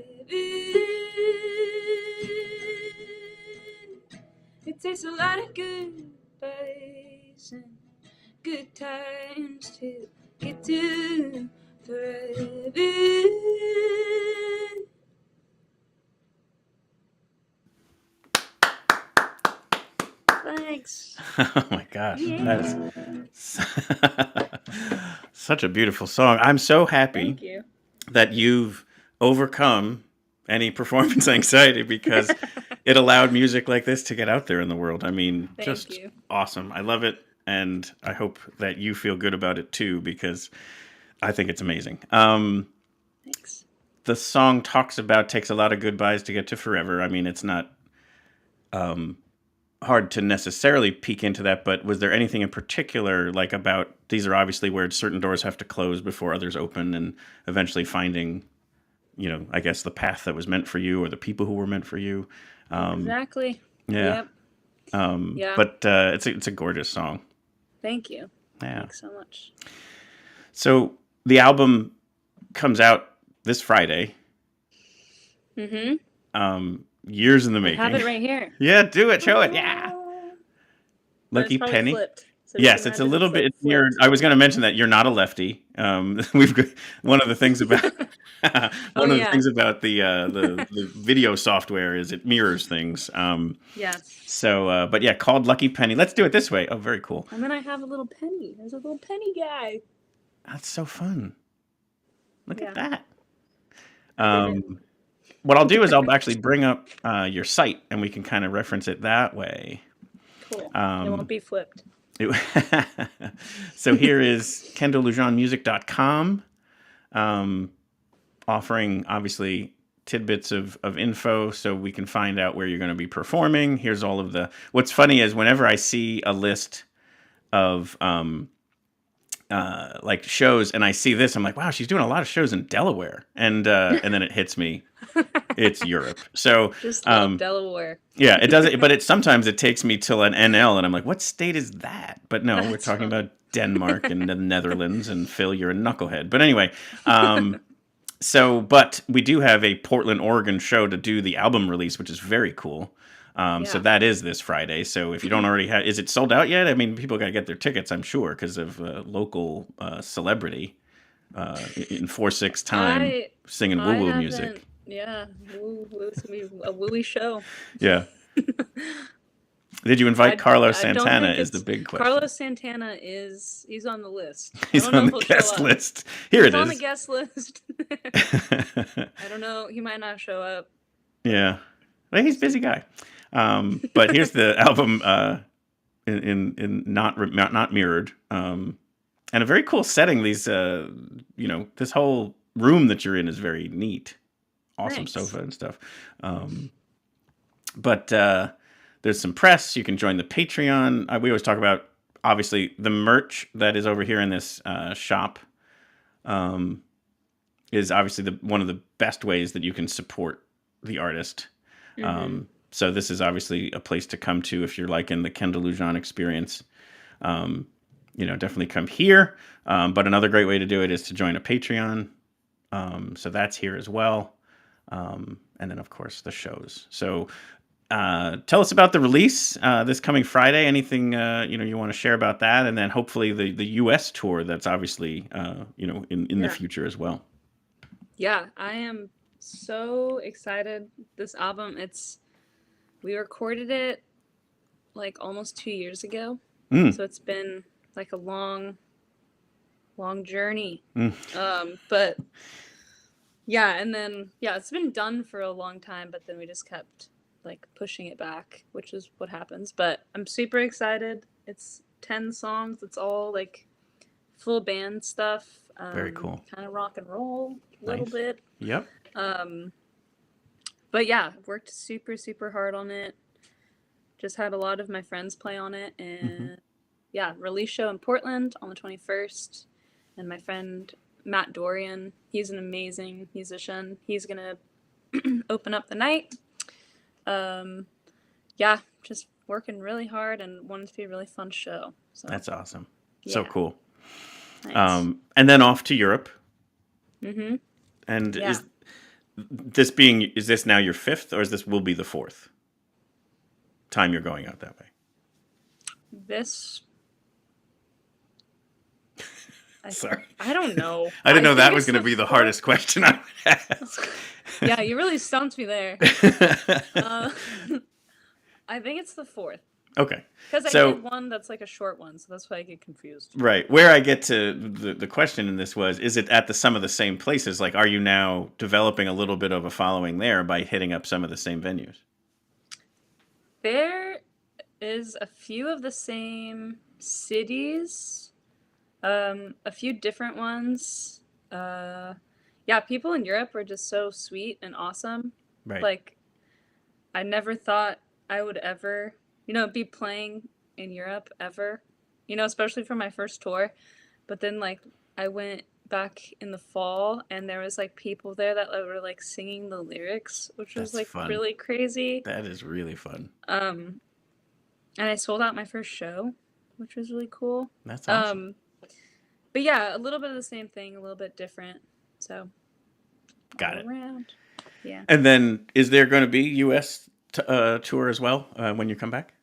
It takes a lot of good vibes and good times to get to forever. Thanks. Oh my gosh, that is such a beautiful song. I'm so happy Thank you. that you've overcome any performance anxiety because it allowed music like this to get out there in the world. I mean, Thank just you. awesome. I love it, and I hope that you feel good about it too because I think it's amazing. Thanks. The song takes a lot of goodbyes to get to forever. I mean, it's not hard to necessarily peek into that, but was there anything in particular, like about, these are obviously where certain doors have to close before others open, and eventually finding, I guess the path that was meant for you or the people who were meant for you. Exactly. Yeah. Yep. Yeah. But it's a gorgeous song. Thank you. Yeah. Thanks so much. So the album comes out this Friday. Mm-hmm. Years in the I making. have it right here. Yeah, do it. Show it. Yeah. But Lucky it's probably Penny. flipped, so you Yes, can it's a imagine little it's, bit like, weird. flipped. I was going to mention that you're not a lefty. We've got one of the things about the things about the video software is it mirrors things. Yes. So, but yeah, called Lucky Penny. Let's do it this way. Oh, very cool. And then I have a little penny. There's a little penny guy. That's so fun. Look at Yeah. that. What I'll do is I'll actually bring up your site and we can kind of reference it that way. Cool. It won't be flipped. So here is KendallLujanmusic.com, offering obviously tidbits of info so we can find out where you're going to be performing. Here's all of what's funny is whenever I see a list of like shows and I see this, I'm like, wow, she's doing a lot of shows in Delaware. And then it hits me. It's Europe. So Just love Delaware. yeah, it does. But sometimes it takes me till an NL, and I'm like, "What state is that?" But no, we're That's talking fun. about Denmark and the Netherlands. And Phil, you're a knucklehead. But anyway, but we do have a Portland, Oregon show to do the album release, which is very cool. So that is this Friday. So if you don't already have, is it sold out yet? I mean, people got to get their tickets, I'm sure, because of local celebrity in 4/6 time singing woo woo music. Yeah, it's gonna be a wooey show. Yeah. Did you invite Carlos I don't Santana think is the it's- big question. Carlos Santana he's on the list. He's I don't on know the if he'll guest show up. list. Here He's it on the is. guest list. I don't know. He might not show up. Yeah. Well, he's a busy guy. But here's the album in not mirrored. And a very cool setting. These this whole room that you're in is very neat. Awesome Thanks. sofa and stuff. But there's some press. You can join the Patreon. We always talk about, obviously, the merch that is over here in this shop is obviously one of the best ways that you can support the artist. So this is obviously a place to come to if you're liking the Kendall Lujan experience. Definitely come here. But another great way to do it is to join a Patreon. So that's here as well. And then, of course, the shows. So tell us about the release this coming Friday. Anything you want to share about that, and then hopefully the U.S. tour that's obviously in the future as well. Yeah, I am so excited. This album, we recorded it like almost 2 years ago, so it's been like a long journey. But yeah, and then it's been done for a long time, but then we just kept like pushing it back, which is what happens. But I'm super excited. It's 10 songs. It's all like full band stuff. Very cool. Kind of rock and roll a little Nice. bit. Yep. But yeah, worked super, super hard on it. Just had a lot of my friends play on it. And yeah, release show in Portland on the 21st. And my friend Matt Dorian, he's an amazing musician. He's going to open up the night. Yeah, just working really hard and wanted to be a really fun show. So That's awesome. So yeah. cool. Nice. And then off to Europe. Mm-hmm. And Yeah. is this now your 5th, or will be the 4th time you're going out that way? This. Sorry. I don't know. I didn't know that think was it's going to be the fourth. hardest question I would ask. Yeah, you really stumped me there. I think it's the 4th. Okay. Because I So- did one that's like a short one, so that's why I get confused. Right. Where I get to the question in this was, is it at some of the same places? Like, are you now developing a little bit of a following there by hitting up some of the same venues? There is a few of the same cities, a few different ones. Yeah, people in Europe are just so sweet and awesome. Right. Like, I never thought I would ever, be playing in Europe ever, especially for my first tour. But then, like, I went back in the fall and there was, like, people there that were, like, singing the lyrics, which was, That's like, fun. really crazy. That is really fun. And I sold out my first show, which was really cool. That's awesome. But yeah, a little bit of the same thing, a little bit different. So, Got all it. around. Yeah. And then, is there going to be U.S. Tour as well when you come back?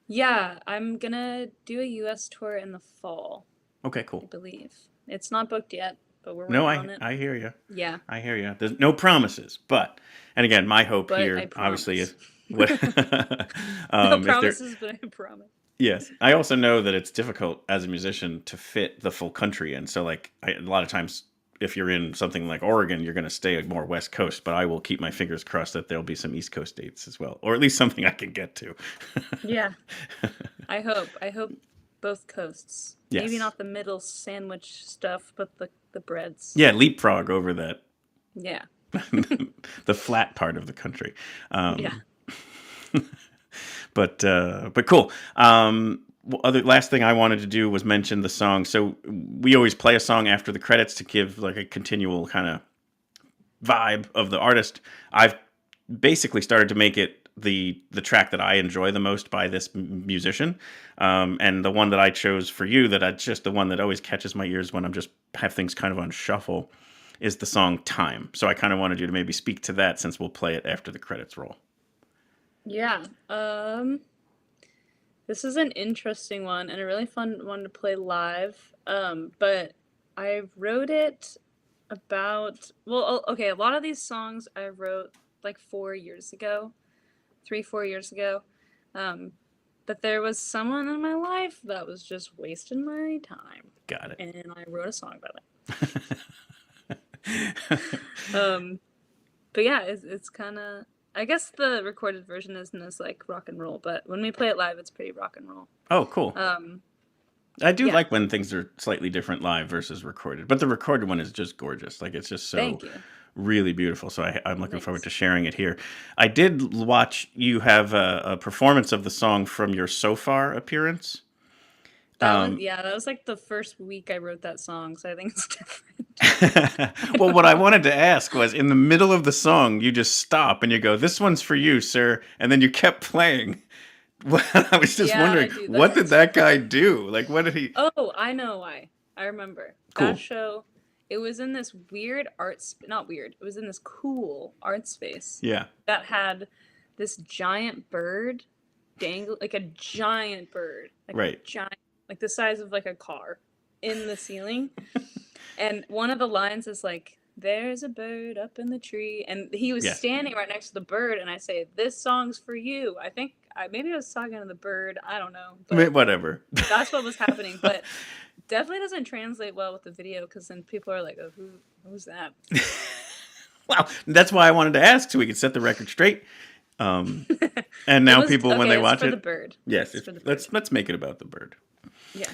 Yeah, I'm gonna do a U.S. tour in the fall, Okay, I cool. believe. It's not booked yet, but we're working No, on it. I hear you. Yeah. I hear you. There's no promises, and again, my hope But here I obviously is. promise. No if there- promises, but I promise. Yes, I also know that it's difficult as a musician to fit the full country, and so a lot of times, if you're in something like Oregon, you're going to stay more West Coast. But I will keep my fingers crossed that there'll be some East Coast dates as well, or at least something I can get to. Yeah. I hope both coasts. Yes. Maybe not the middle sandwich stuff, but the breads. Yeah, leapfrog over that Yeah. the flat part of the country. Yeah. But cool. Last thing I wanted to do was mention the song. So we always play a song after the credits to give like a continual kind of vibe of the artist. I've basically started to make it the track that I enjoy the most by this musician. And the one that I chose for you, just the one that always catches my ears when I'm just have things kind of on shuffle, is the song Time. So I kind of wanted you to maybe speak to that since we'll play it after the credits roll. Yeah. This is an interesting one and a really fun one to play live. But I wrote it about, okay, a lot of these songs I wrote like 4 years ago, 3-4 years ago. But there was someone in my life that was just wasting my time. Got it. And I wrote a song about it. But yeah, it's kind of, I guess the recorded version isn't as like rock and roll, but when we play it live, it's pretty rock and roll. Oh, cool. I do yeah. like when things are slightly different live versus recorded, but the recorded one is just gorgeous. Like it's just so Thank you. really beautiful. So I'm looking Thanks. forward to sharing it here. I did watch you have a performance of the song from your So Far appearance. That was like the first week I wrote that song, so I think it's different. Well, what I wanted to ask was, in the middle of the song, you just stop and you go, "This one's for you, sir," and then you kept playing. I was just Yeah, I wondering, do what that. did that guy do? Like, what did he? Oh, I know why. I remember. Cool. That show, it was in this weird not weird, it was in this cool art space Yeah. that had this giant bird like a giant bird. Like Right. giant, like the size of like a car in the ceiling. And one of the lines is like, "There's a bird up in the tree," and he was Yeah. standing right next to the bird, and I say, "This song's for you." I think maybe I was talking to the bird. I don't know. But Whatever. that's what was happening, but definitely doesn't translate well with the video because then people are like, "Oh, who's that?" Well, that's why I wanted to ask so we could set the record straight. And now people, when they watch for it, the bird. yes, It's for the bird. let's make it about the bird. Yeah.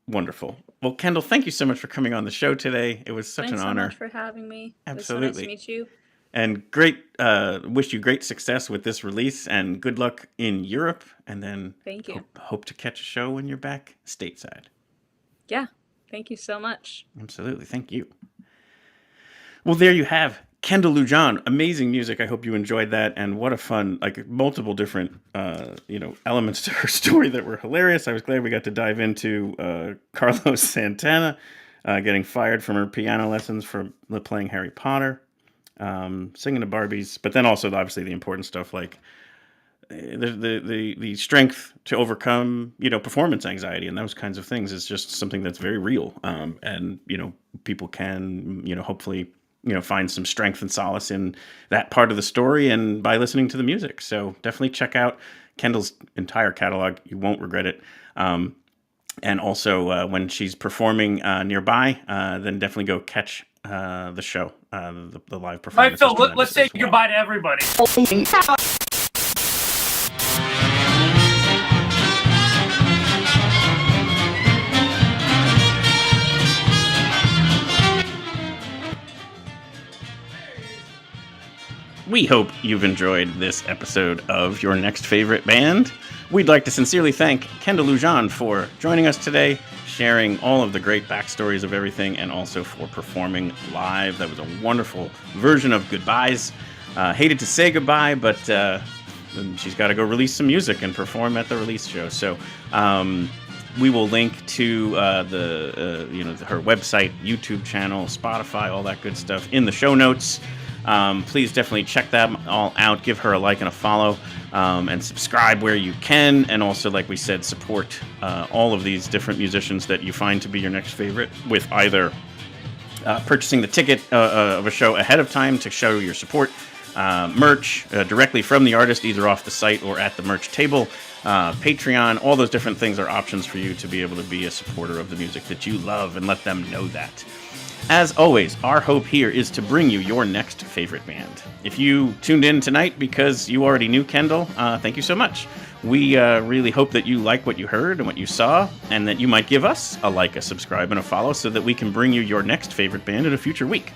Wonderful. Well, Kendall, thank you so much for coming on the show today. It was such Thanks an so honor. much for having me. Absolutely. It was so nice to meet you. And wish you great success with this release and good luck in Europe. And then Thank you. Hope to catch a show when you're back stateside. Yeah. Thank you so much. Absolutely. Thank you. Well, there you have Kendall Lujan. Amazing music. I hope you enjoyed that. And what a fun, multiple different, elements to her story that were hilarious. I was glad we got to dive into Carlos Santana getting fired from her piano lessons for playing Harry Potter, singing to Barbies, but then also obviously the important stuff like the strength to overcome, performance anxiety and those kinds of things is just something that's very real. And people can, hopefully, find some strength and solace in that part of the story and by listening to the music. So definitely check out Kendall's entire catalog. You won't regret it. And also when she's performing nearby, then definitely go catch the show, the live performance. All right, Phil, let's say goodbye to everybody. We hope you've enjoyed this episode of Your Next Favorite Band. We'd like to sincerely thank Kendall Lujan for joining us today, sharing all of the great backstories of everything, and also for performing live. That was a wonderful version of Goodbyes. Hated to say goodbye, but she's got to go release some music and perform at the release show. So we will link to her website, YouTube channel, Spotify, all that good stuff in the show notes. Please definitely check them all out. Give her a like and a follow, and subscribe where you can. And also, like we said, support all of these different musicians that you find to be your next favorite with either purchasing the ticket of a show ahead of time to show your support, merch directly from the artist, either off the site or at the merch table, Patreon. All those different things are options for you to be able to be a supporter of the music that you love and let them know that. As always, our hope here is to bring you your next favorite band. If you tuned in tonight because you already knew Kendall, thank you so much. We really hope that you like what you heard and what you saw, and that you might give us a like, a subscribe, and a follow so that we can bring you your next favorite band in a future week.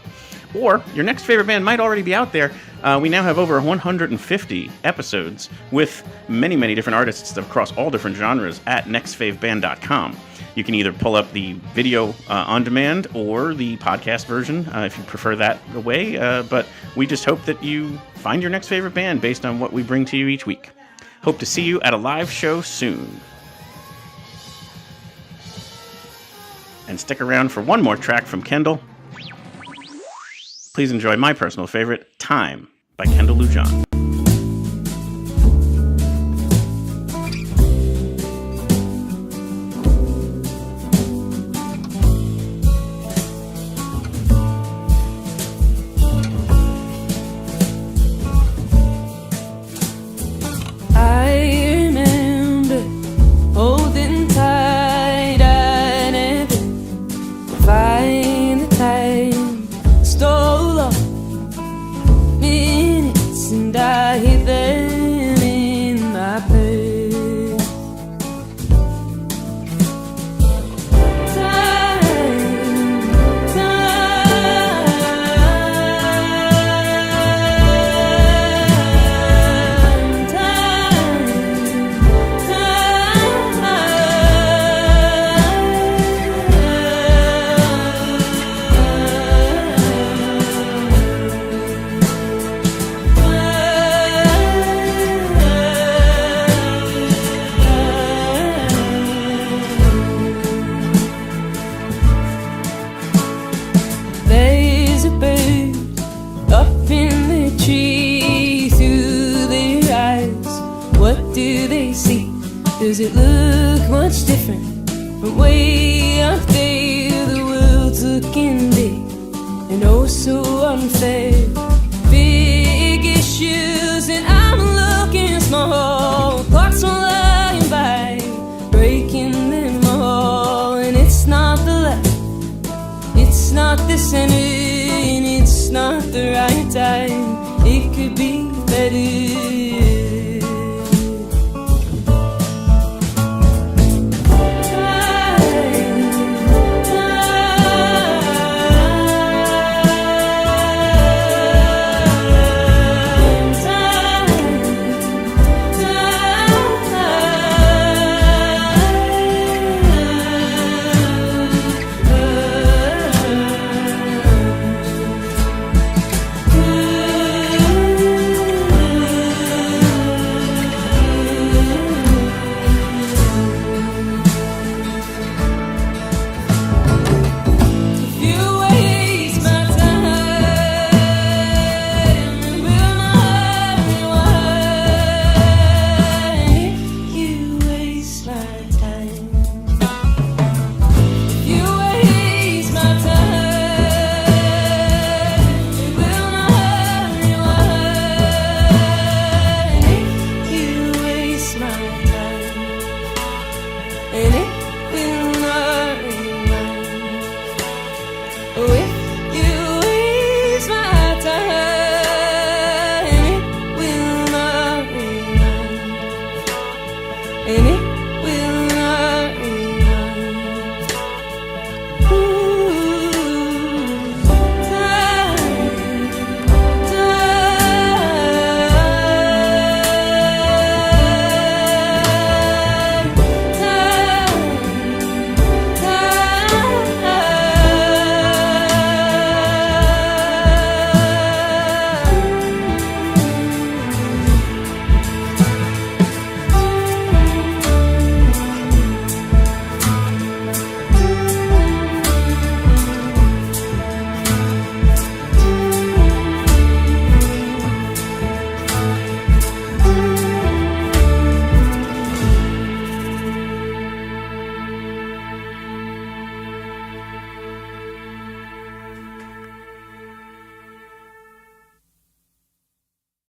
Or your next favorite band might already be out there. We now have over 150 episodes with many, many different artists across all different genres at nextfaveband.com. You can either pull up the video on demand or the podcast version if you prefer that way. But we just hope that you find your next favorite band based on what we bring to you each week. Hope to see you at a live show soon. And stick around for one more track from Kendall. Please enjoy my personal favorite, Time, by Kendall Lujan. Does it look much different from way up there? The world's looking big and oh so unfair. Big issues and I'm looking small. Clocks are lying by, breaking them all. And it's not the left, it's not the center, and it's not the right time. It could be better